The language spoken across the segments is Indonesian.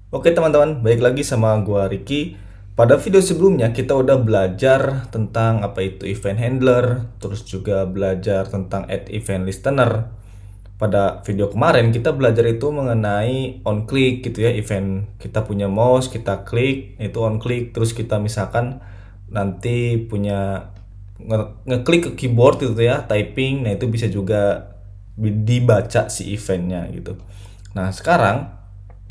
Oke teman-teman, balik lagi sama gua Ricky. Pada video sebelumnya kita udah belajar tentang apa itu event handler, terus juga belajar tentang add event listener. Pada video kemarin kita belajar itu mengenai on click gitu ya, event kita punya mouse, kita klik, itu on click, terus kita misalkan nanti punya ngeklik ke keyboard gitu ya, typing, nah itu bisa juga dibaca si eventnya gitu. Nah sekarang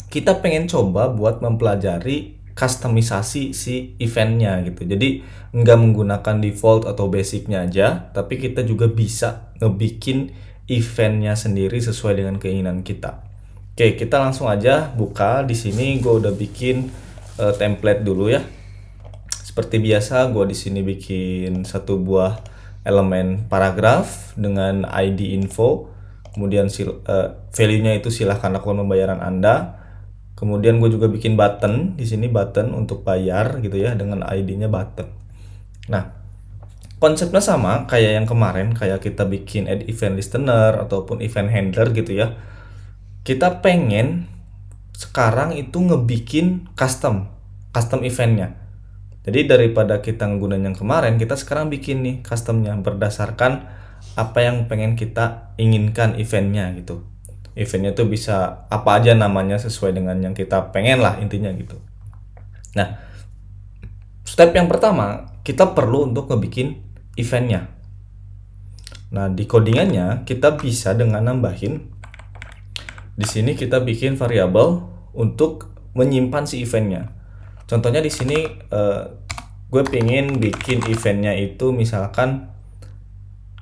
kita pengen coba buat mempelajari customisasi si eventnya gitu. Jadi nggak menggunakan default atau basicnya aja, tapi kita juga bisa ngebikin eventnya sendiri sesuai dengan keinginan kita. Oke, kita langsung aja buka. Di sini gue udah bikin template dulu ya. Seperti biasa, gue di sini bikin satu buah elemen paragraf dengan ID info. Kemudian value-nya itu silahkan lakukan pembayaran Anda. Kemudian gue juga bikin button di sini, button untuk bayar gitu ya, dengan ID-nya button. Nah, konsepnya sama kayak yang kemarin, kayak kita bikin add event listener ataupun event handler gitu ya. Kita pengen sekarang itu ngebikin custom eventnya. Jadi daripada kita nggunain yang kemarin, kita sekarang bikin nih customnya berdasarkan apa yang pengen kita inginkan eventnya gitu. Eventnya tuh bisa apa aja namanya sesuai dengan yang kita pengen lah intinya gitu. Nah, step yang pertama kita perlu untuk ngebikin eventnya. Nah, di codingannya kita bisa dengan nambahin di sini kita bikin variabel untuk menyimpan si eventnya. Contohnya di sini gue pengen bikin eventnya itu misalkan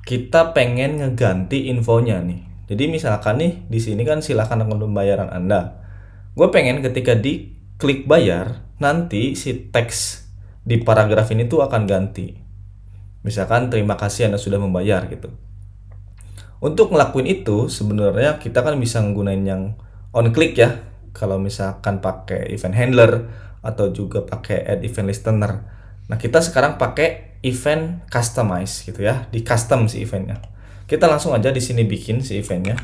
kita pengen ngeganti infonya nih. Jadi misalkan nih di sini kan silakan lakukan pembayaran Anda. Gue pengen ketika di klik bayar nanti si teks di paragraf ini tuh akan ganti. Misalkan terima kasih Anda sudah membayar gitu. Untuk ngelakuin itu sebenarnya kita kan bisa menggunakan yang on click ya. Kalau misalkan pakai event handler atau juga pakai add event listener. Nah, kita sekarang pakai event customize gitu ya, di custom si eventnya. Kita langsung aja di sini bikin si eventnya.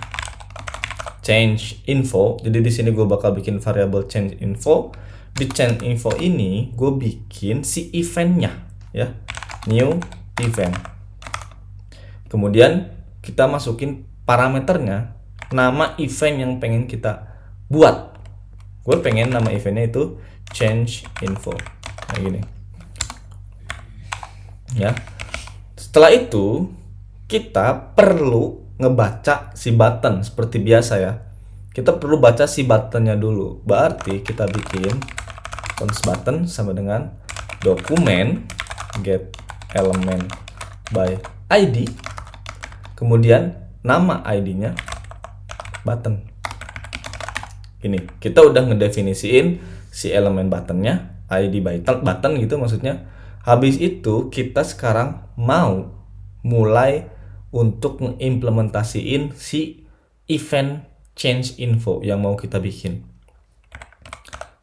Change info. Jadi di sini gue bakal bikin variabel change info. Di change info ini gue bikin si eventnya ya, new event. Kemudian kita masukin parameternya, nama event yang pengen kita buat. Gue pengen nama eventnya itu change info kayak gini ya. Setelah itu kita perlu ngebaca si button seperti biasa ya. Kita perlu baca si buttonnya dulu. Berarti kita bikin const button sama dengan dokumen get element by ID, kemudian nama ID-nya button. Ini kita udah ngedefinisiin si elemen buttonnya, ID button gitu maksudnya. Habis itu kita sekarang mau mulai untuk mengimplementasiin si event change info yang mau kita bikin.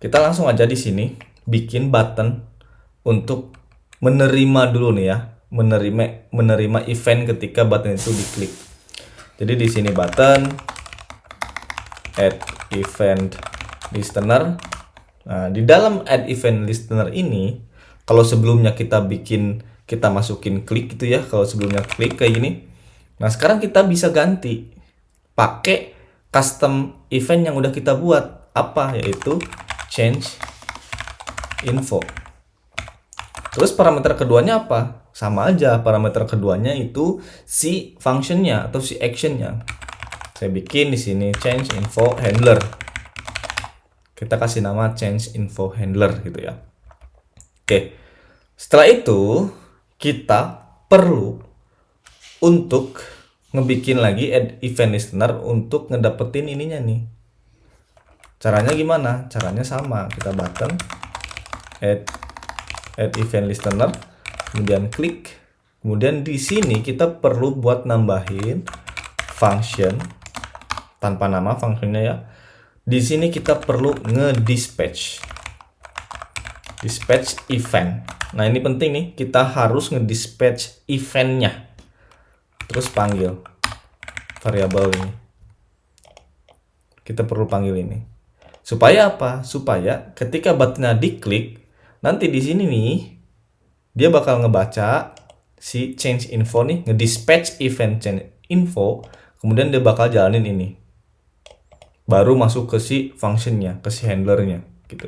Kita langsung aja di sini bikin button untuk menerima dulu nih ya, menerima event ketika button itu diklik. Jadi di sini button add event listener. Nah, di dalam add event listener ini, kalau sebelumnya kita masukin klik gitu ya, kalau sebelumnya klik kayak gini. Nah, sekarang kita bisa ganti pakai custom event yang udah kita buat, apa yaitu change info. Terus parameter keduanya apa? Sama aja, parameter keduanya itu si functionnya atau si actionnya. Saya bikin di sini change info handler. Kita kasih nama change info handler gitu ya. Oke. Setelah itu kita perlu untuk ngebikin lagi add event listener untuk ngedapetin ininya nih. Caranya gimana? Caranya sama. Kita button add event listener, kemudian klik. Kemudian di sini kita perlu buat nambahin function tanpa nama fungsinya ya. Di sini kita perlu ngedispatch event. Nah, ini penting nih, kita harus ngedispatch eventnya. Terus panggil variabel ini. Kita perlu panggil ini. Supaya apa? Supaya ketika buttonnya diklik, nanti di sini nih dia bakal ngebaca si change info nih, ngedispatch event change info, kemudian dia bakal jalanin ini. Baru masuk ke si functionnya, ke si handlernya gitu.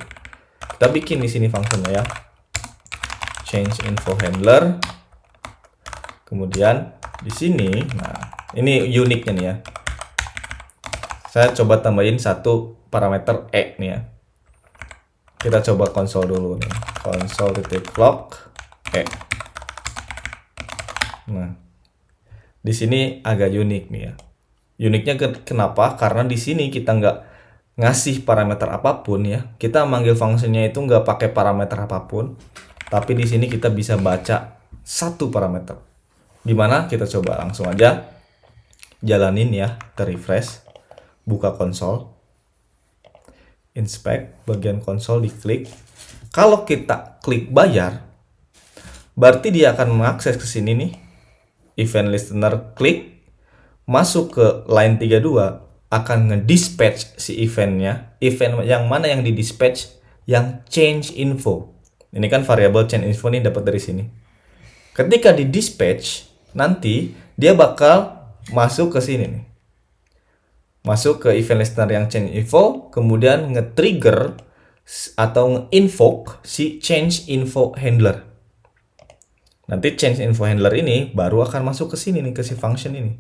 Kita bikin di sini functionnya ya. Change info handler. Kemudian di sini, nah ini uniknya nih ya. Saya coba tambahin satu parameter E nih ya. Kita coba konsol dulu nih. Console.clock E. Nah, di sini agak unik nih ya. Uniknya kenapa? Karena di sini kita nggak ngasih parameter apapun ya. Kita manggil fungsinya itu nggak pakai parameter apapun. Tapi di sini kita bisa baca satu parameter. Gimana? Kita coba langsung aja jalanin ya. Kita refresh. Buka konsol. Inspect. Bagian konsol diklik. Kalau kita klik bayar, berarti dia akan mengakses ke sini nih. Event listener klik. Masuk ke line 32. Akan ngedispatch si eventnya. Event yang mana yang didispatch? Yang change info. Ini kan variabel change info nih dapat dari sini. Ketika di dispatch, nanti dia bakal masuk ke sini nih. Masuk ke event listener yang change info, kemudian nge-trigger atau nge-invoke si change info handler. Nanti change info handler ini baru akan masuk ke sini nih, ke si function ini.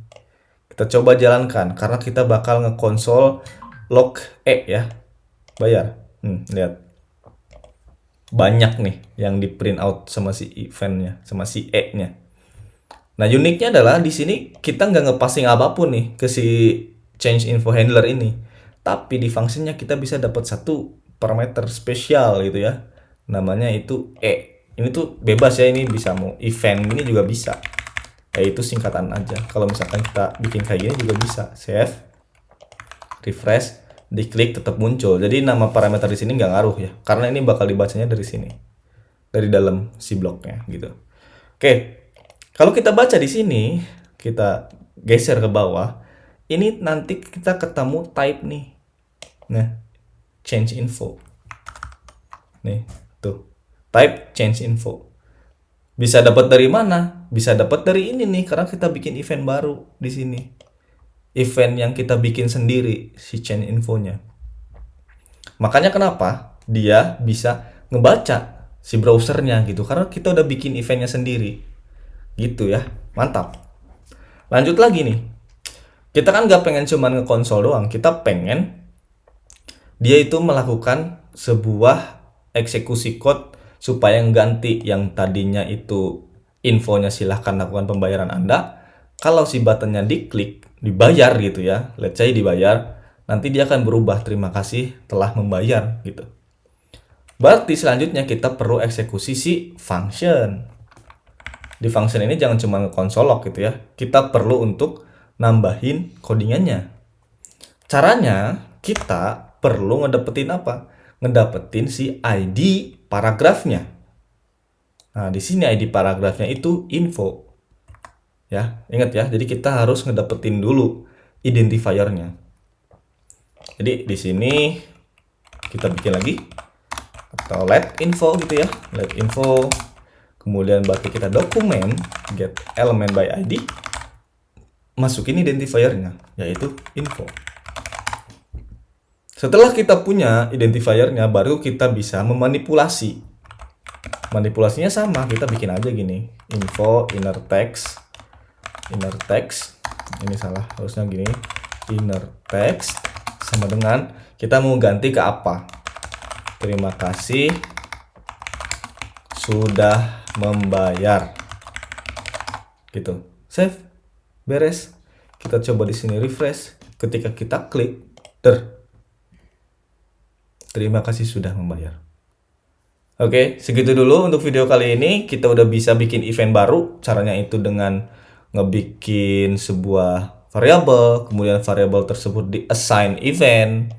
Kita coba jalankan, karena kita bakal nge-console log E ya. Bayar. Lihat. Banyak nih yang di print out sama si eventnya, sama si E-nya. Nah, uniknya adalah di sini kita nggak ngepassing apapun nih ke si change info handler ini. Tapi di fungsinya kita bisa dapat satu parameter spesial gitu ya. Namanya itu E. Ini tuh bebas ya, ini bisa mau event ini juga bisa. Itu singkatan aja. Kalau misalkan kita bikin kayak gini juga bisa. Save, refresh, diklik tetap muncul. Jadi nama parameter di sini nggak ngaruh ya, karena ini bakal dibacanya dari sini, dari dalam si bloknya gitu. Oke, kalau kita baca di sini, kita geser ke bawah, ini nanti kita ketemu type nih. Nah, change info. Nih, tuh. Type change info. Bisa dapat dari mana? Bisa dapat dari ini nih, karena kita bikin event baru di sini. Event yang kita bikin sendiri, si change infonya. Makanya kenapa dia bisa ngebaca si browsernya gitu, karena kita udah bikin eventnya sendiri. Gitu ya, mantap. Lanjut lagi nih. Kita kan gak pengen cuman nge-console doang, kita pengen dia itu melakukan sebuah eksekusi code supaya ganti yang tadinya itu infonya silahkan lakukan pembayaran Anda. Kalau si buttonnya diklik, dibayar gitu ya, let's say dibayar, nanti dia akan berubah terima kasih telah membayar gitu. Berarti selanjutnya kita perlu eksekusi si function. Di function ini jangan cuma nge-console log gitu ya, kita perlu untuk nambahin codingannya. Caranya kita perlu ngedapetin apa? Ngedapetin si ID paragrafnya. Nah, di sini ID paragrafnya itu info. Ya, ingat ya. Jadi kita harus ngedapetin dulu identifiernya. Jadi di sini kita bikin lagi atau let info gitu ya. Let info. Kemudian berarti kita dokumen get element by ID. Masukin identifiernya, yaitu info. Setelah kita punya identifiernya, baru kita bisa memanipulasi. Manipulasinya sama, kita bikin aja gini. Info inner text. Ini salah, harusnya gini. Inner text sama dengan kita mau ganti ke apa? Terima kasih sudah membayar. Gitu. Save. Beres. Kita coba di sini refresh. Ketika kita klik, terima kasih sudah membayar. Oke, segitu dulu untuk video kali ini. Kita udah bisa bikin event baru. Caranya itu dengan ngebikin sebuah variabel, kemudian variabel tersebut di assign event.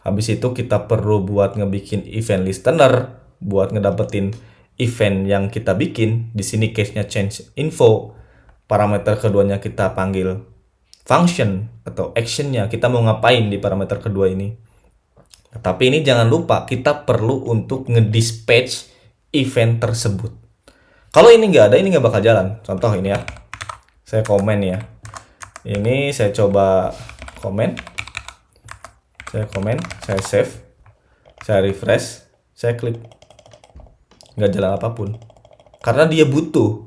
Habis itu kita perlu buat ngebikin event listener buat ngedapetin event yang kita bikin. Di sini case-nya change info. Parameter keduanya kita panggil function atau action-nya. Kita mau ngapain di parameter kedua ini? Tapi ini jangan lupa kita perlu untuk ngedispatch event tersebut. Kalau ini nggak ada, ini nggak bakal jalan. Contoh ini ya, saya komen ya. Ini saya coba komen, saya save, saya refresh, saya klik, nggak jalan apapun. Karena dia butuh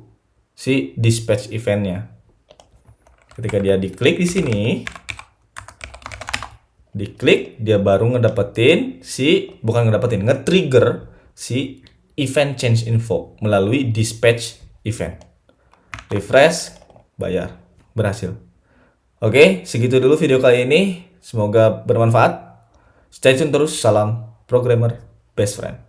si dispatch eventnya. Ketika dia diklik di sini, diklik, dia baru nge-trigger si event change info melalui dispatch event. Refresh, bayar, berhasil. Oke, segitu dulu video kali ini. Semoga bermanfaat. Stay tune terus. Salam programmer best friend.